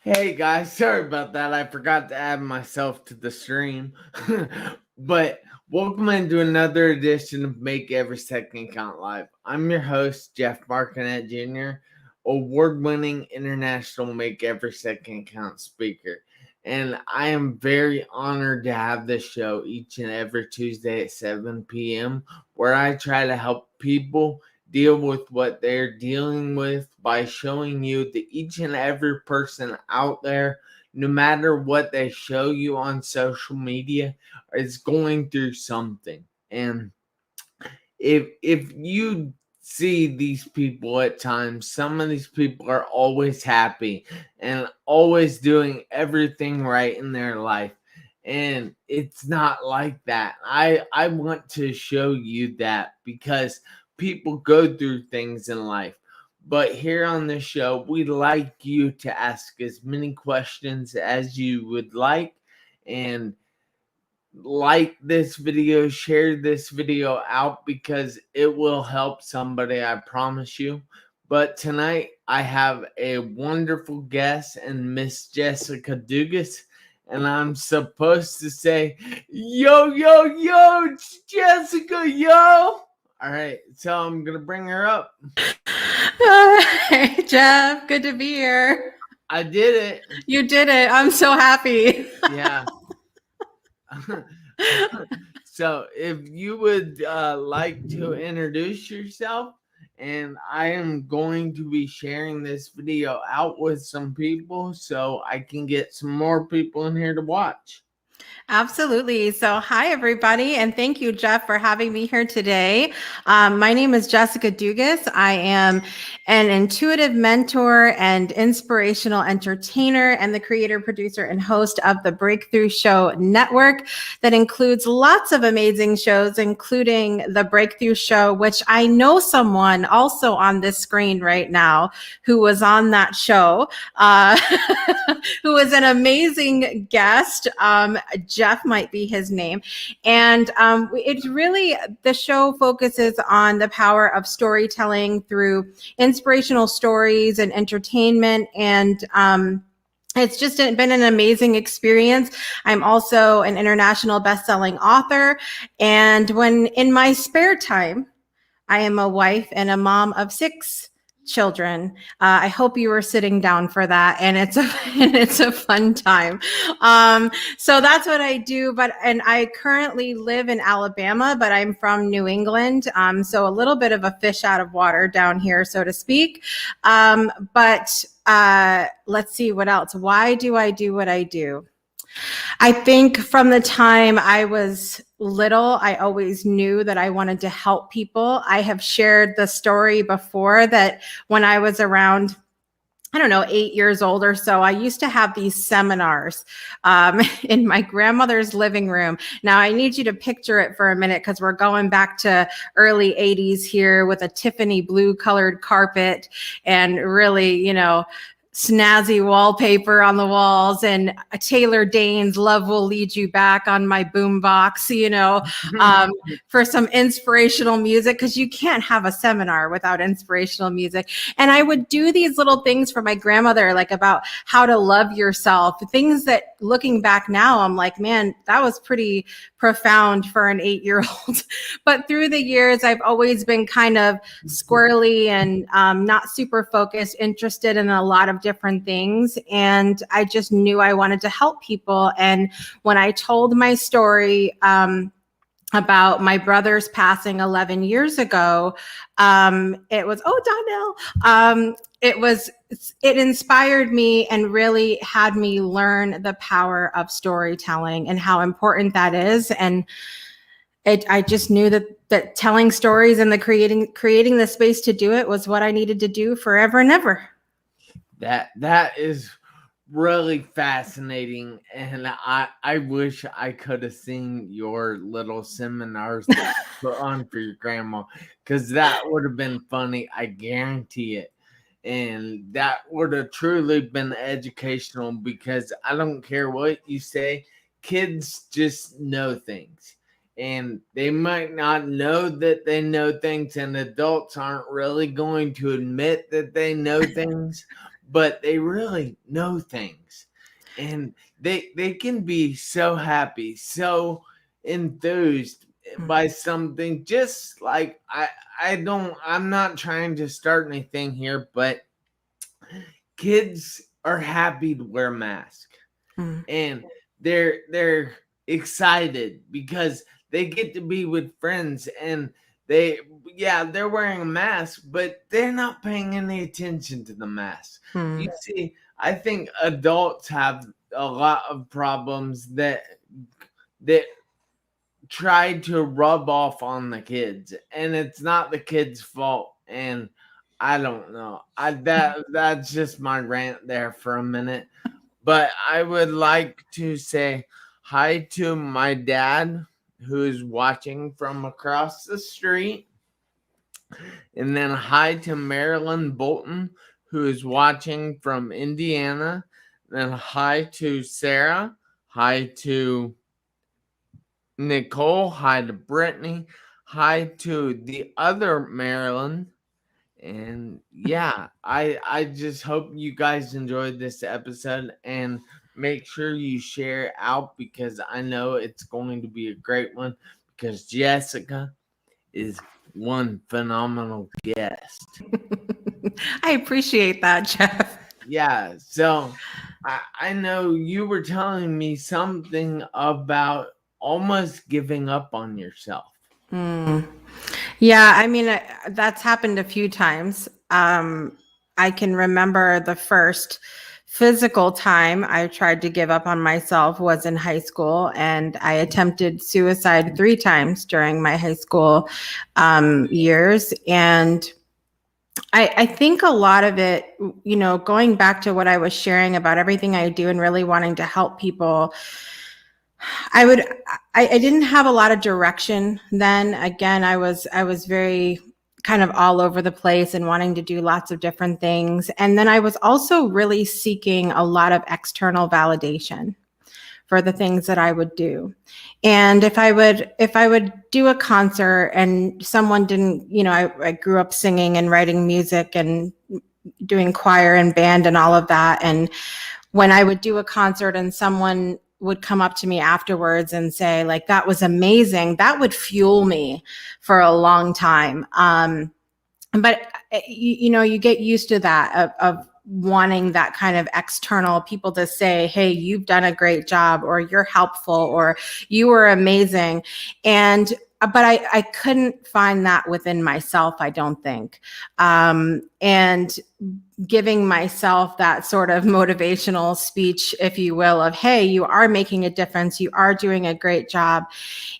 Hey guys, sorry about that. I forgot to add myself to the stream. But welcome into another edition of Make Every Second Count Live. I'm your host, Jeff Marconette Jr., award-winning international Make Every Second Count speaker. And I am very honored to have this show each and every Tuesday at 7 p.m., where I try to help people deal with what they're dealing with by showing you that each and every person out there, no matter what they show you on social media, is going through something. And if you see these people at times, some of these people are always happy and always doing everything right in their life, and it's not like that. I want to show you that because people go through things in life. But here on the show, we'd like you to ask as many questions as you would and like this video, share this video out because it will help somebody, I promise you. But tonight I have a wonderful guest and Miss Jessica Dugas, and I'm supposed to say, yo, yo, yo, it's Jessica, yo. All right, so I'm going to bring her up. Hey, Jeff, good to be here. I did it. You did it. I'm so happy. Yeah. So if you would like to introduce yourself, and I am going to be sharing this video out with some people so I can get some more people in here to watch. Absolutely. So, hi, everybody. And thank you, Jeff, for having me here today. My name is Jessica Dugas. I am an intuitive mentor and inspirational entertainer and the creator, producer, and host of the Breakthrough Show Network that includes lots of amazing shows, including the Breakthrough Show, which I know someone also on this screen right now who was on that show, who was an amazing guest. Jeff might be his name. And it's really, the show focuses on the power of storytelling through inspirational stories and entertainment. And it's just been an amazing experience. I'm also an international best-selling author. And when in my spare time, I am a wife and a mom of 6 children. I hope you were sitting down for that, and it's a fun time. So that's what I do. And I currently live in Alabama, but I'm from New England. So a little bit of a fish out of water down here, so to speak. But let's see what else. Why do I do what I do? I think from the time I was little, I always knew that I wanted to help people. I have shared the story before that when I was around, I don't know, 8 years old or so, I used to have these seminars in my grandmother's living room. Now, I need you to picture it for a minute because we're going back to early 80s here with a Tiffany blue colored carpet and really, snazzy wallpaper on the walls and a Taylor Dane's Love Will Lead You Back on my boombox, for some inspirational music, because you can't have a seminar without inspirational music. And I would do these little things for my grandmother, like about how to love yourself, things that looking back now, I'm like, man, that was pretty profound for an 8-year-old. But through the years, I've always been kind of squirrely and not super focused, interested in a lot of different things. And I just knew I wanted to help people. And when I told my story, about my brother's passing 11 years ago, it was, Donnell, it inspired me and really had me learn the power of storytelling and how important that is. And I just knew that telling stories and creating the space to do it was what I needed to do forever and ever. That is really fascinating, and I wish I could have seen your little seminars that you put on for your grandma, because that would have been funny, I guarantee it. And that would have truly been educational, because I don't care what you say, kids just know things. And they might not know that they know things, and adults aren't really going to admit that they know things. but they really know things, and they can be so happy, so enthused by something. Just like I'm not trying to start anything here, but kids are happy to wear masks, and they're excited because they get to be with friends, and they're wearing a mask, but they're not paying any attention to the mask. You see, I think adults have a lot of problems that try to rub off on the kids, and it's not the kids' fault. And I don't know. That's just my rant there for a minute. But I would like to say hi to my dad, who is watching from across the street. And then hi to Marilyn Bolton, who is watching from Indiana. Then hi to Sarah. Hi to Nicole. Hi to Brittany. Hi to the other Marilyn. And yeah, I just hope you guys enjoyed this episode, and make sure you share it out, because I know it's going to be a great one, because Jessica is one phenomenal guest. I appreciate that, Jeff. Yeah, so I know you were telling me something about almost giving up on yourself. Yeah, I mean, that's happened a few times. I can remember the first physical time I tried to give up on myself was in high school, and I attempted suicide 3 times during my high school years. And I think a lot of it, going back to what I was sharing about everything I do and really wanting to help people, I didn't have a lot of direction then. Again, I was very kind of all over the place and wanting to do lots of different things. And then I was also really seeking a lot of external validation for the things that I would do. And if I would do a concert and someone didn't, I grew up singing and writing music and doing choir and band and all of that. And when I would do a concert and someone would come up to me afterwards and say, like, that was amazing, that would fuel me for a long time. But you get used to that of wanting that kind of external people to say, hey, you've done a great job, or you're helpful, or you were amazing. And but I couldn't find that within myself, I don't think. And giving myself that sort of motivational speech, if you will, of, hey, you are making a difference, you are doing a great job.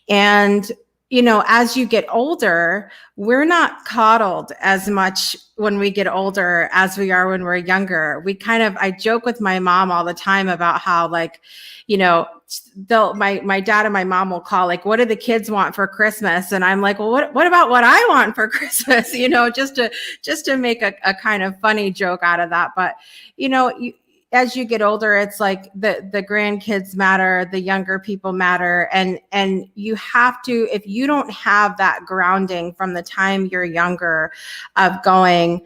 And as you get older, we're not coddled as much when we get older as we are when we're younger. I joke with my mom all the time about how, like, my dad and my mom will call, like, what do the kids want for Christmas? And I'm like, well, what about what I want for Christmas? Just to make a kind of funny joke out of that. But, as you get older, it's like the grandkids matter, the younger people matter. And you have to, if you don't have that grounding from the time you're younger of going,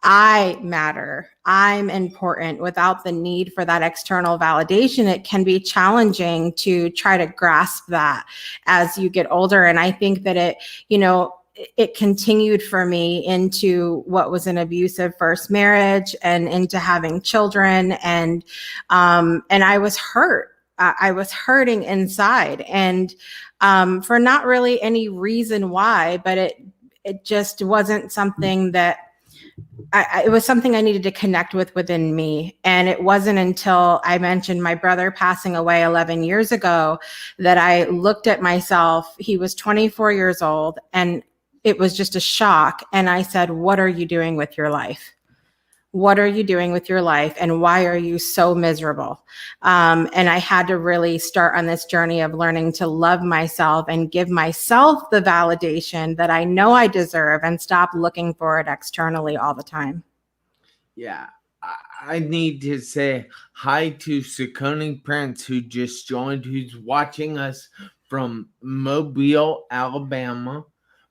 I matter, I'm important, without the need for that external validation, it can be challenging to try to grasp that as you get older. And I think that it continued for me into what was an abusive first marriage and into having children. And I was hurt. I was hurting inside, and for not really any reason why, but it just wasn't something that it was something I needed to connect with within me. And it wasn't until I mentioned my brother passing away 11 years ago that I looked at myself. He was 24 years old, and it was just a shock. And I said, what are you doing with your life? What are you doing with your life? And why are you so miserable? And I had to really start on this journey of learning to love myself and give myself the validation that I know I deserve, and stop looking for it externally all the time. Yeah, I need to say hi to Sakoni Prince, who just joined, who's watching us from Mobile, Alabama.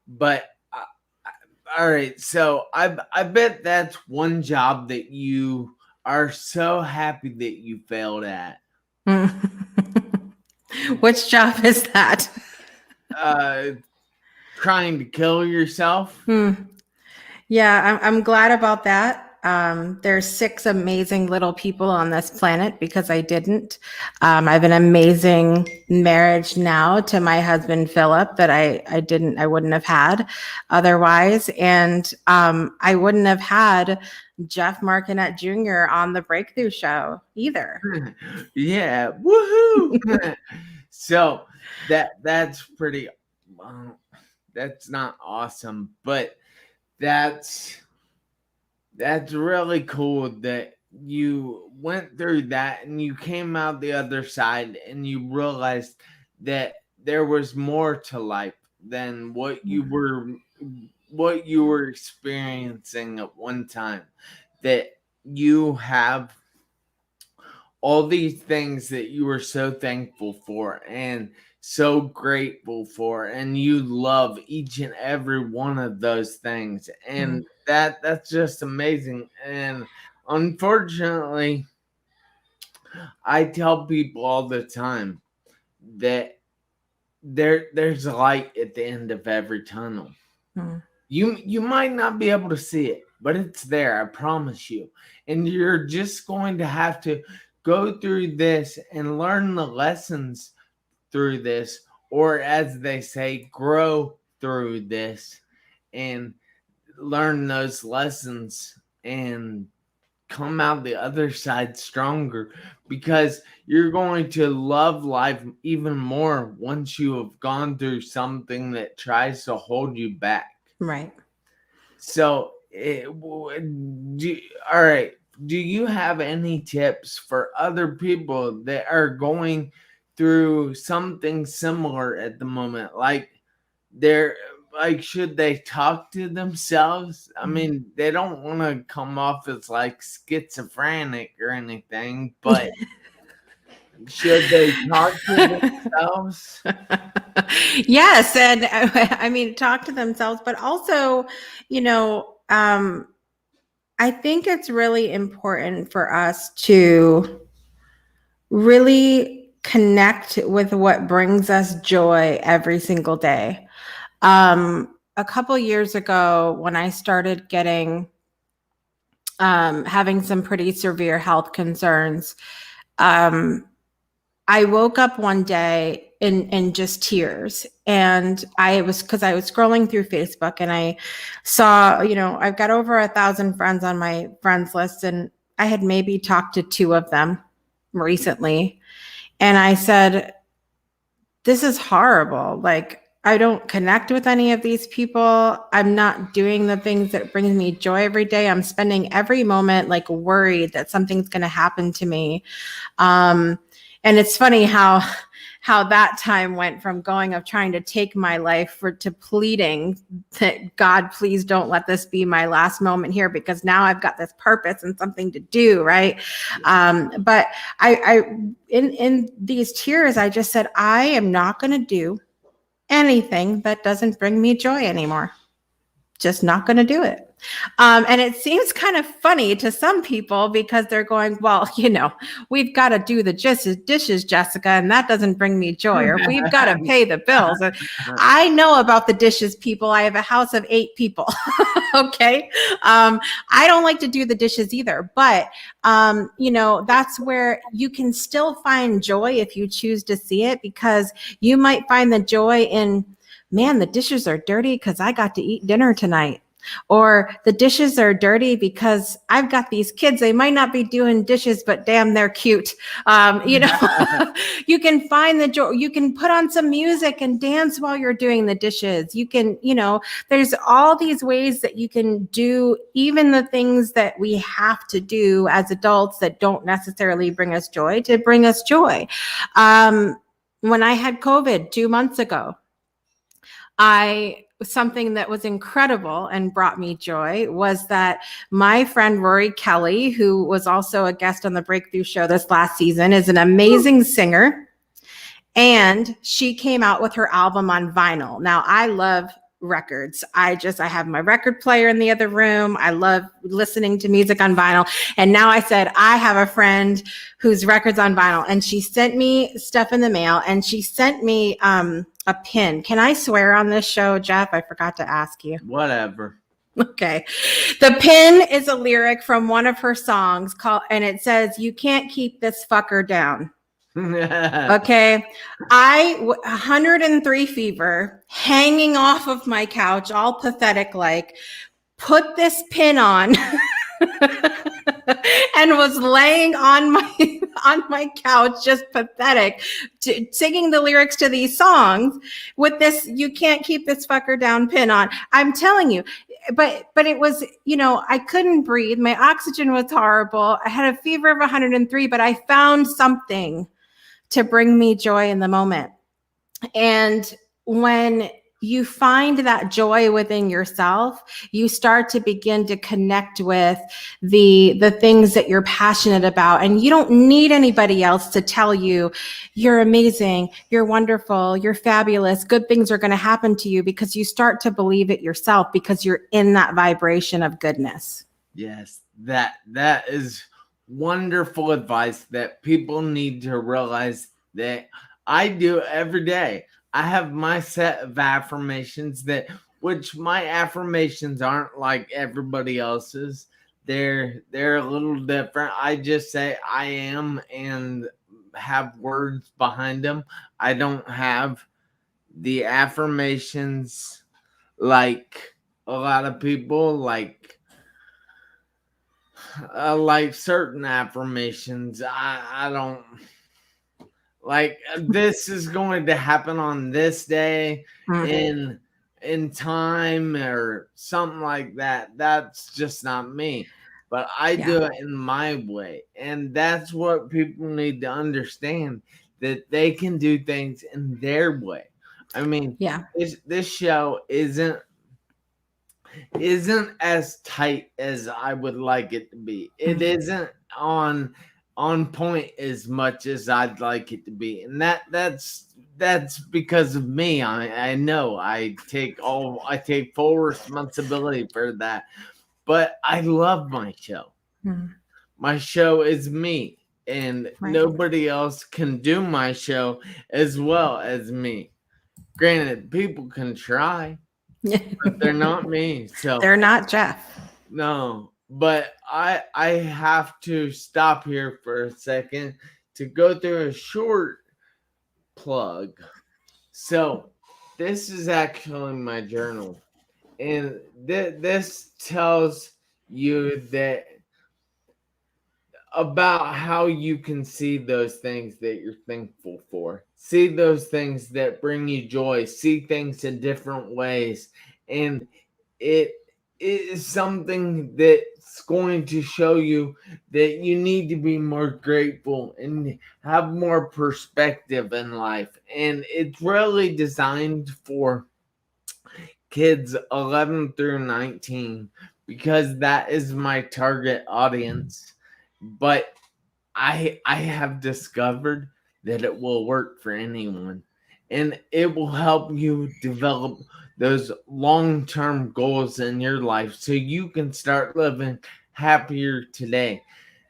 But All right, so I bet that's one job that you are so happy that you failed at. Which job is that? Trying to kill yourself. Yeah, I'm glad about that. There's 6 amazing little people on this planet because I didn't. I have an amazing marriage now to my husband Philip that I wouldn't have had otherwise, and I wouldn't have had Jeff Marconette Jr. on the Breakthrough Show either. Yeah, woohoo! So that's pretty. That's not awesome, but that's really cool that you went through that and you came out the other side and you realized that there was more to life than what you were experiencing at one time, that you have all these things that you were so thankful for and so grateful for, and you love each and every one of those things, and that's just amazing. And unfortunately, I tell people all the time that there's a light at the end of every tunnel. You might not be able to see it, but it's there, I promise you. And you're just going to have to go through this and learn the lessons through this, or as they say, grow through this and learn those lessons and come out the other side stronger, because you're going to love life even more once you have gone through something that tries to hold you back. Right. So, all right. Do you have any tips for other people that are going through something similar at the moment? Like, should they talk to themselves? I mean, they don't want to come off as like schizophrenic or anything, but should they talk to themselves? Yes, and I mean, talk to themselves, but also, I think it's really important for us to really connect with what brings us joy every single day. A couple years ago, when I started having some pretty severe health concerns, I woke up one day in just tears, and because I was scrolling through Facebook and I saw, I've got over 1,000 friends on my friends list, and I had maybe talked to 2 of them recently. And I said, this is horrible. Like, I don't connect with any of these people. I'm not doing the things that bring me joy every day. I'm spending every moment like worried that something's going to happen to me. And it's funny how that time went from trying to take my life to pleading that God, please don't let this be my last moment here, because now I've got this purpose and something to do. Right. But in these tears, I just said, I am not going to do anything that doesn't bring me joy anymore. Just not going to do it. And it seems kind of funny to some people because they're going, well, we've got to do the dishes, Jessica, and that doesn't bring me joy, or we've got to pay the bills. And I know about the dishes, people. I have a house of 8 people. Okay. I don't like to do the dishes either, but that's where you can still find joy if you choose to see it, because you might find the joy in, man, the dishes are dirty because I got to eat dinner tonight. Or the dishes are dirty because I've got these kids. They might not be doing dishes, but damn, they're cute. You can find the joy. You can put on some music and dance while you're doing the dishes. You can, there's all these ways that you can do even the things that we have to do as adults that don't necessarily bring us joy to bring us joy. When I had COVID 2 months ago, something that was incredible and brought me joy was that my friend Rory Kelly, who was also a guest on the Breakthrough Show this last season, is an amazing singer. And she came out with her album on vinyl. Now, I love records. I have my record player in the other room. I love listening to music on vinyl. And now I said, I have a friend whose record's on vinyl, and she sent me stuff in the mail, and she sent me a pin. Can I swear on this show, Jeff? I forgot to ask you. Whatever. Okay. The pin is a lyric from one of her songs and it says, "You can't keep this fucker down." Okay. 103 fever, hanging off of my couch, all pathetic like, put this pin on and was laying on my couch, just pathetic, singing the lyrics to these songs with this "you can't keep this fucker down" pin on. I'm telling you. But it was, I couldn't breathe. My oxygen was horrible. I had a fever of 103, but I found something to bring me joy in the moment. And when you find that joy within yourself, you start to begin to connect with the things that you're passionate about. And you don't need anybody else to tell you you're amazing, you're wonderful, you're fabulous, good things are going to happen to you, because you start to believe it yourself because you're in that vibration of goodness. Yes, that is wonderful advice that people need to realize that I do every day. I have my set of affirmations which my affirmations aren't like everybody else's. They're a little different. I just say I am and have words behind them. I don't have the affirmations like a lot of people like certain affirmations. I don't like this is going to happen on this day in time or something like that. That's just not me. But I do it in my way. And that's what people need to understand, that they can do things in their way. I mean, this show isn't as tight as I would like it to be. It isn't on point as much as I'd like it to be, and that's because of me. I know I take full responsibility for that, but I love my show. My show is me, and nobody else can do my show as well as me. Granted, people can try, but they're not me. So they're not Jeff. No, but I have to stop here for a second to go through a short plug. So this is actually my journal, and this tells you that about how you can see those things that you're thankful for, see those things that bring you joy, see things in different ways, and it is something that's going to show you that you need to be more grateful and have more perspective in life. And it's really designed for kids 11 through 19 because that is my target audience. But I have discovered that it will work for anyone, and it will help you develop those long-term goals in your life so you can start living happier today.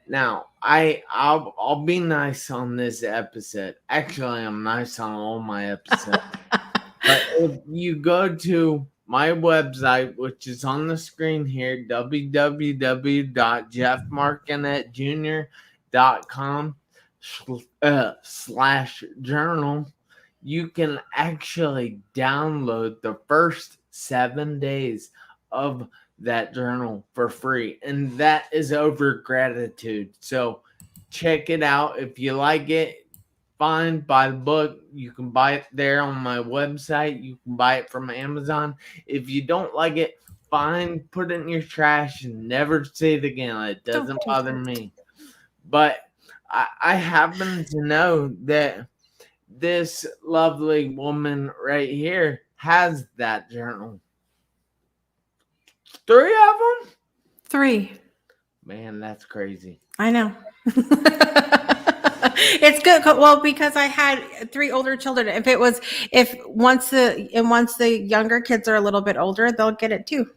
Now, I'll be nice on this episode. Actually, I'm nice on all my episodes. But if you go to my website, which is on the screen here, www.jeffmarconetejr.com/journal, you can actually download the first 7 days of that journal for free. And that is over gratitude. So check it out. If you like it, fine, buy the book. You can buy it there on my website. You can buy it from Amazon. If you don't like it, fine, put it in your trash and never see it again. It doesn't bother me. But I happen to know that this lovely woman right here has that journal. 3 of them? 3. Man, that's crazy. I know. It's good. Well, because I had 3 older children. If once the younger kids are a little bit older, they'll get it too.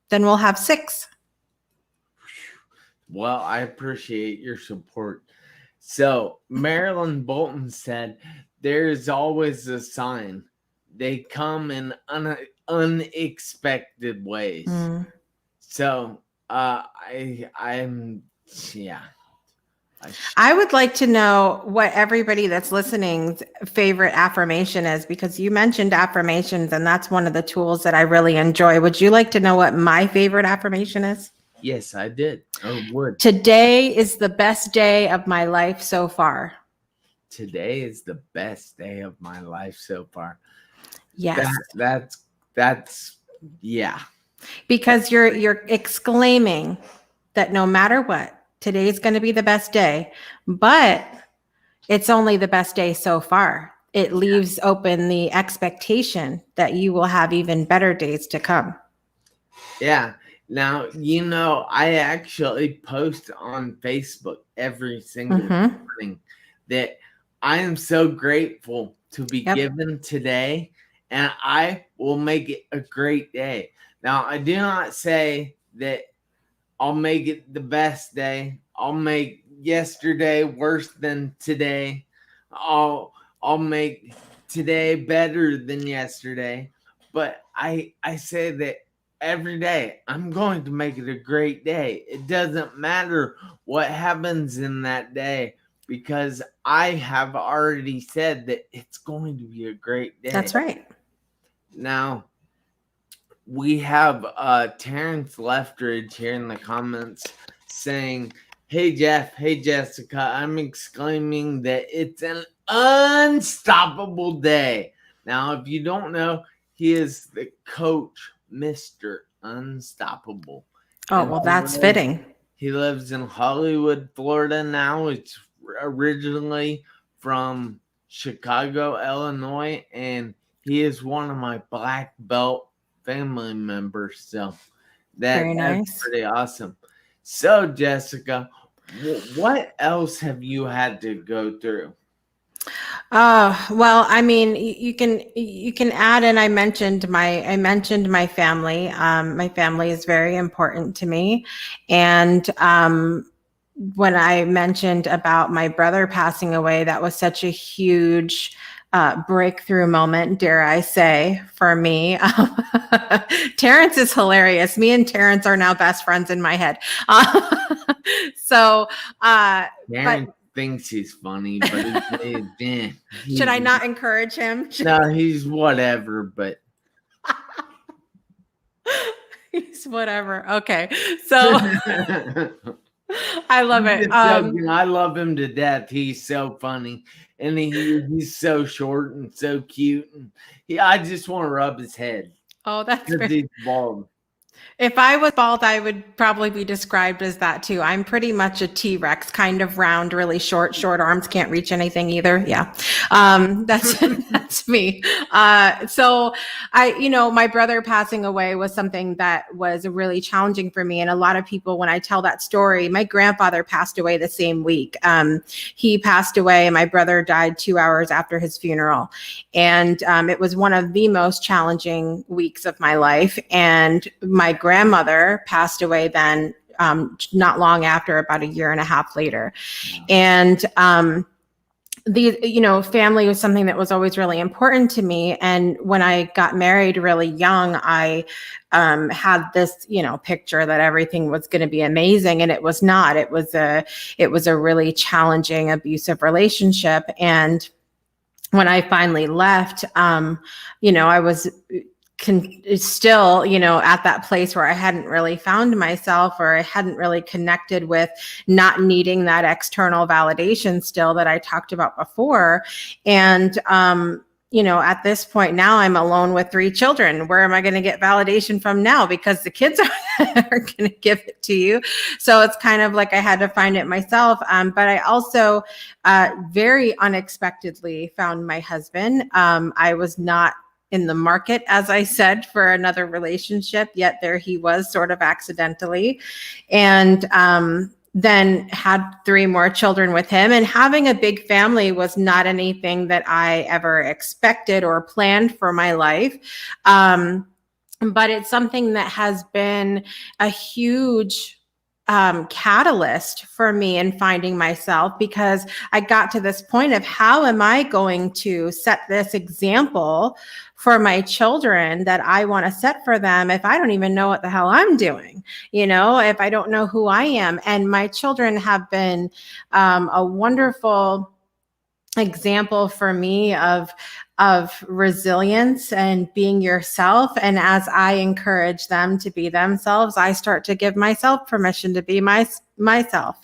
Then we'll have 6. Well, I appreciate your support. So Marilyn Bolton said, "There's always a sign. They come in unexpected ways." So I'm yeah. I would like to know what everybody that's listening's favorite affirmation is, because you mentioned affirmations, and that's one of the tools that I really enjoy. Would you like to know what my favorite affirmation is? Yes, I did. Or would. Today is the best day of my life so far. Today is the best day of my life so far. Yes. That's yeah. Because you're exclaiming that no matter what, today's going to be the best day, but it's only the best day so far. It leaves open the expectation that you will have even better days to come. Yeah. Now, I actually post on Facebook every single morning that I am so grateful to be given today, and I will make it a great day. Now, I do not say that I'll make it the best day. I'll make yesterday worse than today. I'll make today better than yesterday. But I say that every day I'm going to make it a great day. It doesn't matter what happens in that day, because I have already said that it's going to be a great day. That's right. Now, we have Terrence Leftridge here in the comments saying, "Hey Jeff, hey Jessica, I'm exclaiming that it's an unstoppable day." Now, if you don't know, he is the coach, Mr. Unstoppable. Oh, well, that's fitting. He lives in Hollywood, Florida now. It's originally from Chicago, Illinois, and he is one of my black belt family members. So that's pretty awesome. So, Jessica, what else have you had to go through? Well, I mean, you can add in. I mentioned my family. My family is very important to me, and when I mentioned about my brother passing away, that was such a huge breakthrough moment, dare I say, for me. Terrence is hilarious. Me and Terrence are now best friends in my head. Terrence thinks he's funny, but should I not encourage him? No, he's whatever, but he's whatever. Okay, so I love it. I love him to death. He's so funny, and he's so short and so cute, and I just want to rub his head. Oh, that's because he's bald. If I was bald, I would probably be described as that too. I'm pretty much a T-Rex, kind of round, really short arms, can't reach anything either. Yeah. That's me. So my brother passing away was something that was really challenging for me. And a lot of people, when I tell that story, my grandfather passed away the same week. He passed away and my brother died 2 hours after his funeral. And it was one of the most challenging weeks of my life. And my grandmother passed away then, not long after, about a year and a half later. And family was something that was always really important to me. And when I got married really young, I had this, picture that everything was going to be amazing, and it was not. It was a really challenging, abusive relationship. And when I finally left, I was still, at that place where I hadn't really found myself, or I hadn't really connected with not needing that external validation still that I talked about before. And, at this point now I'm alone with 3 children. Where am I going to get validation from now? Because the kids are going to give it to you. So it's kind of like I had to find it myself. But I also very unexpectedly found my husband. I was not in the market, as I said, for another relationship, yet there he was, sort of accidentally. And then had 3 more children with him. And having a big family was not anything that I ever expected or planned for my life. But it's something that has been a huge catalyst for me in finding myself, because I got to this point of how am I going to set this example for my children that I want to set for them if I don't even know what the hell I'm doing, if I don't know who I am. And my children have been a wonderful example for me of resilience and being yourself. And as I encourage them to be themselves, I start to give myself permission to be myself,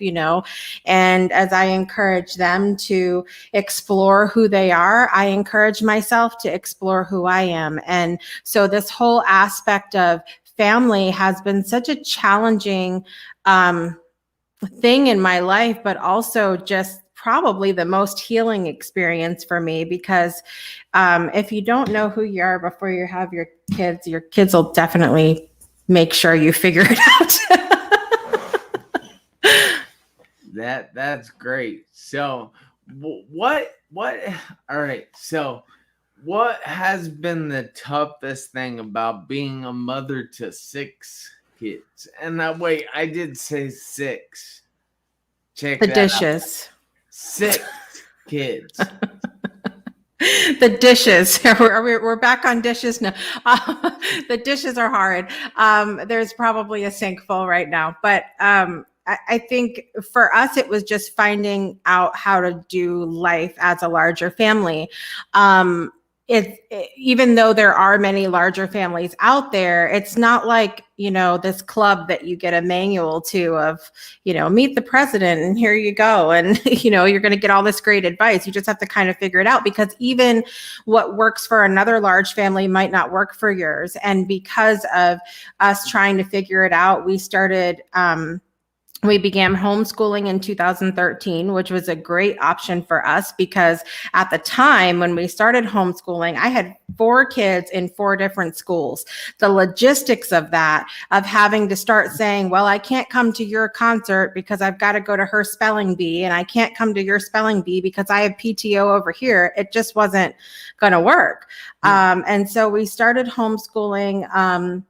and as I encourage them to explore who they are, I encourage myself to explore who I am. And so this whole aspect of family has been such a challenging thing in my life, but also just probably the most healing experience for me, because if you don't know who you are before you have your kids will definitely make sure you figure it out. That's great. So what all right, so what has been the toughest thing about being a mother to 6 kids? And wait, I did say 6. Check the that dishes out. 6 kids. The dishes. We're back on dishes now. The dishes are hard. There's probably a sink full right now, but I think for us, it was just finding out how to do life as a larger family. Even though there are many larger families out there, it's not like, this club that you get a manual to of, meet the president and here you go. And, you're going to get all this great advice. You just have to kind of figure it out, because even what works for another large family might not work for yours. And because of us trying to figure it out, we began homeschooling in 2013, which was a great option for us, because at the time when we started homeschooling, I had 4 kids in 4 different schools. The logistics of that, of having to start saying, well, I can't come to your concert because I've got to go to her spelling bee, and I can't come to your spelling bee because I have PTO over here. It just wasn't going to work. And so we started homeschooling.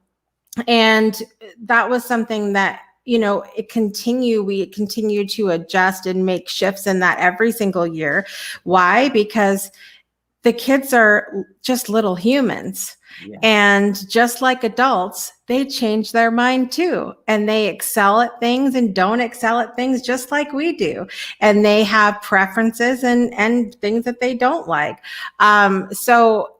And that was something that, we continue to adjust and make shifts in that every single year. Why? Because the kids are just little humans. Yeah. And just like adults, they change their mind too. And they excel at things and don't excel at things just like we do. And they have preferences and things that they don't like. So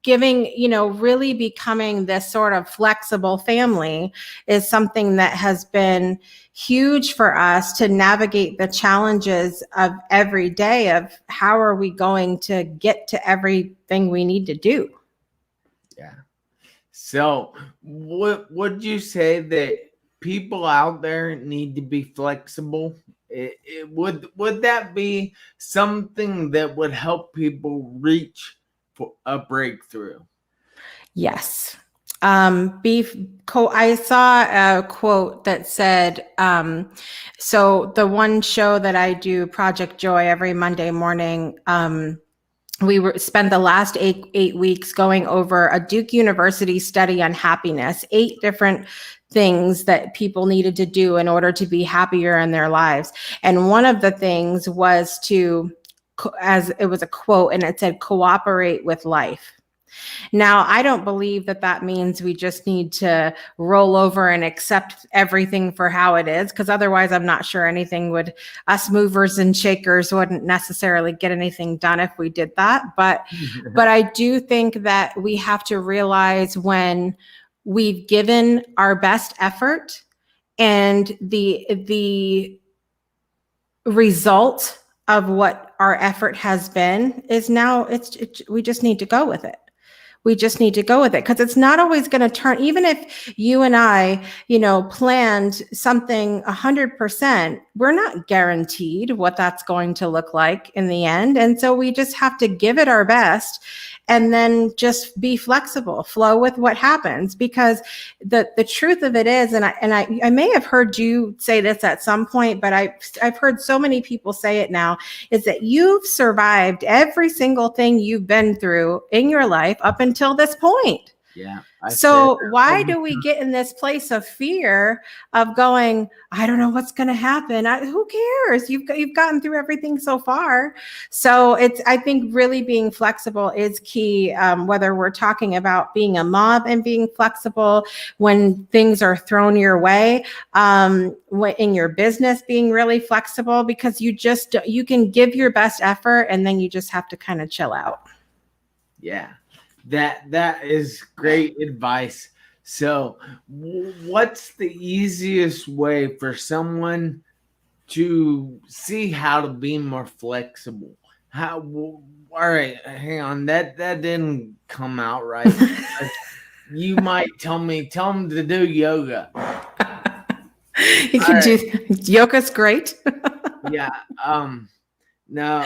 giving, really becoming this sort of flexible family is something that has been huge for us to navigate the challenges of every day of how are we going to get to everything we need to do. Yeah. So would you say that people out there need to be flexible? Would that be something that would help people reach for a breakthrough? Yes. I saw a quote that said, so the one show that I do, Project Joy, every Monday morning, we spent the last eight weeks going over a Duke University study on happiness, 8 different things that people needed to do in order to be happier in their lives. And one of the things was as it was a quote, and it said, cooperate with life. Now, I don't believe that means we just need to roll over and accept everything for how it is, because otherwise I'm not sure us movers and shakers wouldn't necessarily get anything done if we did that. But I do think that we have to realize when we've given our best effort and the result of what our effort has been is now we just need to go with it. We just need to go with it, because it's not always going to turn, even if you and I, planned something 100%, we're not guaranteed what that's going to look like in the end. And so we just have to give it our best and then just be flexible, flow with what happens. Because the truth of it is, and I may have heard you say this at some point, but I've heard so many people say it now, is that you've survived every single thing you've been through in your life up until this point. Yeah. So why do we get in this place of fear of going, I don't know what's going to happen. Who cares? You've gotten through everything so far. So I think really being flexible is key. Whether we're talking about being a mom and being flexible when things are thrown your way, in your business, being really flexible, because you can give your best effort and then you just have to kind of chill out. Yeah. That is great advice. So what's the easiest way for someone to see how to be more flexible? All right, hang on. That didn't come out right. You might tell them to do yoga. You can do yoga's great. Yeah. No,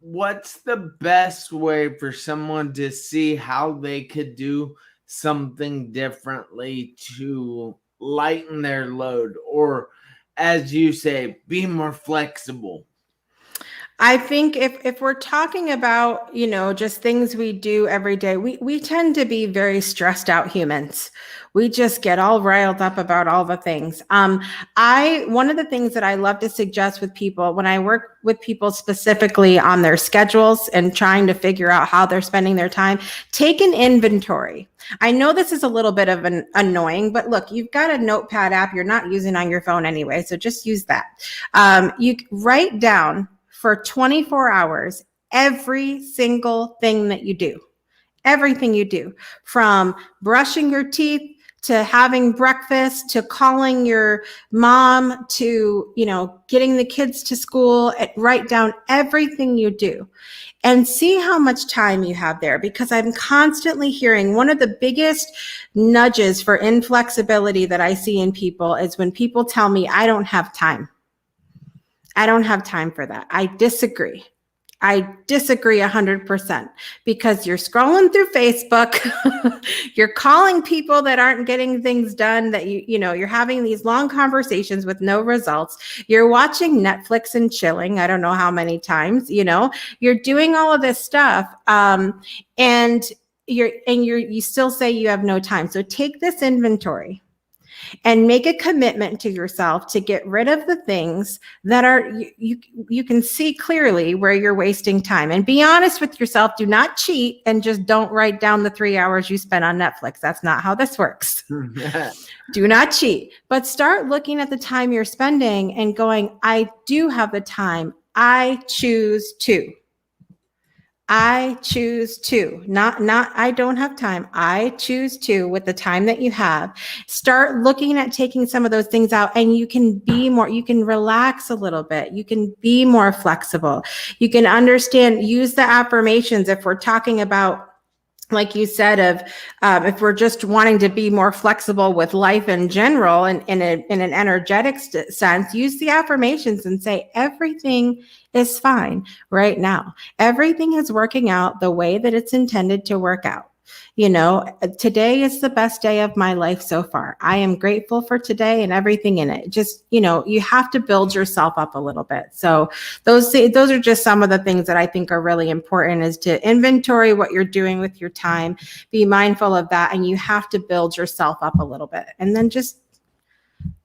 what's the best way for someone to see how they could do something differently to lighten their load, or, as you say, be more flexible? I think if we're talking about, just things we do every day, we tend to be very stressed out humans. We just get all riled up about all the things. One of the things that I love to suggest with people when I work with people specifically on their schedules and trying to figure out how they're spending their time, take an inventory. I know this is a little bit of an annoying, but look, you've got a notepad app you're not using on your phone anyway, so just use that. You write down for 24 hours, every single thing that you do, everything you do, from brushing your teeth to having breakfast, to calling your mom, to, getting the kids to school. Write down everything you do and see how much time you have there. Because I'm constantly hearing one of the biggest nudges for inflexibility that I see in people is when people tell me, I don't have time. I don't have time for that. I disagree 100%, because you're scrolling through Facebook, you're calling people that aren't getting things done, that you're having these long conversations with no results. You're watching Netflix and chilling. I don't know how many times, you're doing all of this stuff. And you still say you have no time. So take this inventory and make a commitment to yourself to get rid of the things that are, you can see clearly where you're wasting time, and be honest with yourself. Do not cheat and just don't write down the 3 hours you spent on Netflix. That's not how this works. Do not cheat, but start looking at the time you're spending and going, I do have the time. I choose to. I choose to, not I don't have time. I choose to, with the time that you have. Start looking at taking some of those things out, and you can relax a little bit. You can be more flexible. You can understand, use the affirmations if we're talking about, like you said, if we're just wanting to be more flexible with life in general and in an energetic sense, use the affirmations and say, everything is fine right now. Everything is working out the way that it's intended to work out. Today is the best day of my life so far. I am grateful for today and everything in it. Just, you have to build yourself up a little bit. So those are just some of the things that I think are really important, is to inventory what you're doing with your time, be mindful of that, and you have to build yourself up a little bit. And then just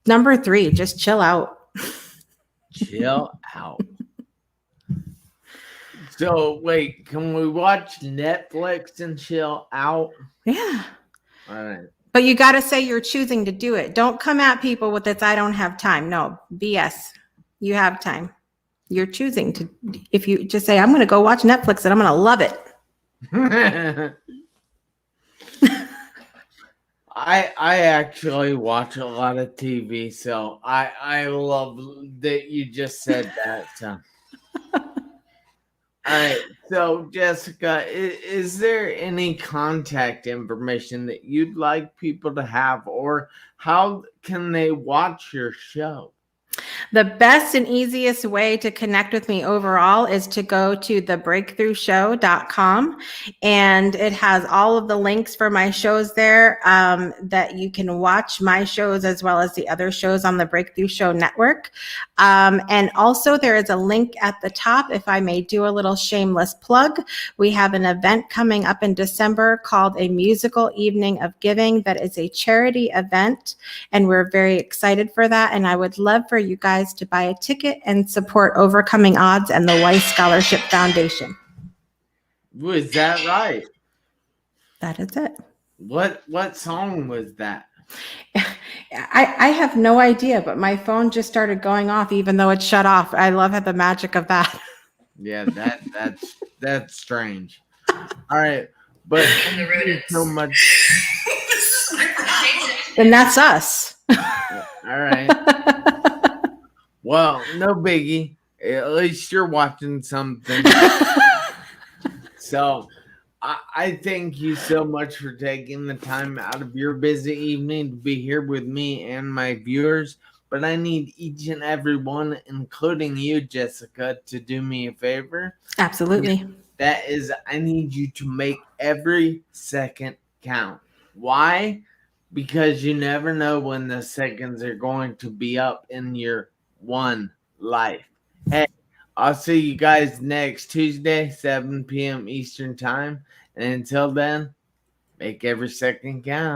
number 3, just chill out. Chill out. So wait, can we watch Netflix and chill out? Yeah. All right. But you got to say you're choosing to do it. Don't come at people with this, I don't have time. No, BS. You have time. You're choosing to. If you just say, I'm going to go watch Netflix and I'm going to love it. I actually watch a lot of TV, so I love that you just said that. So. All right, so Jessica, is there any contact information that you'd like people to have, or how can they watch your show? The best and easiest way to connect with me overall is to go to thebreakthroughshow.com, and it has all of the links for my shows there, that you can watch my shows as well as the other shows on the Breakthrough Show Network. And also there is a link at the top, if I may do a little shameless plug. We have an event coming up in December called a Musical Evening of Giving. That is a charity event, and we're very excited for that. And I would love for you guys to buy a ticket and support Overcoming Odds and the Weiss Scholarship Foundation. Was that right? That is it. What song was that? I have no idea, but my phone just started going off even though it's shut off. I love the magic of that. Yeah, that's strange. All right, but thank you so much. And that's us. All right. Well, no biggie. At least you're watching something. So I thank you so much for taking the time out of your busy evening to be here with me and my viewers. But I need each and every one, including you, Jessica, to do me a favor. Absolutely. That is, I need you to make every second count. Why? Because you never know when the seconds are going to be up in your one life. Hey, I'll see you guys next Tuesday, 7 p.m. Eastern Time. And until then, make every second count.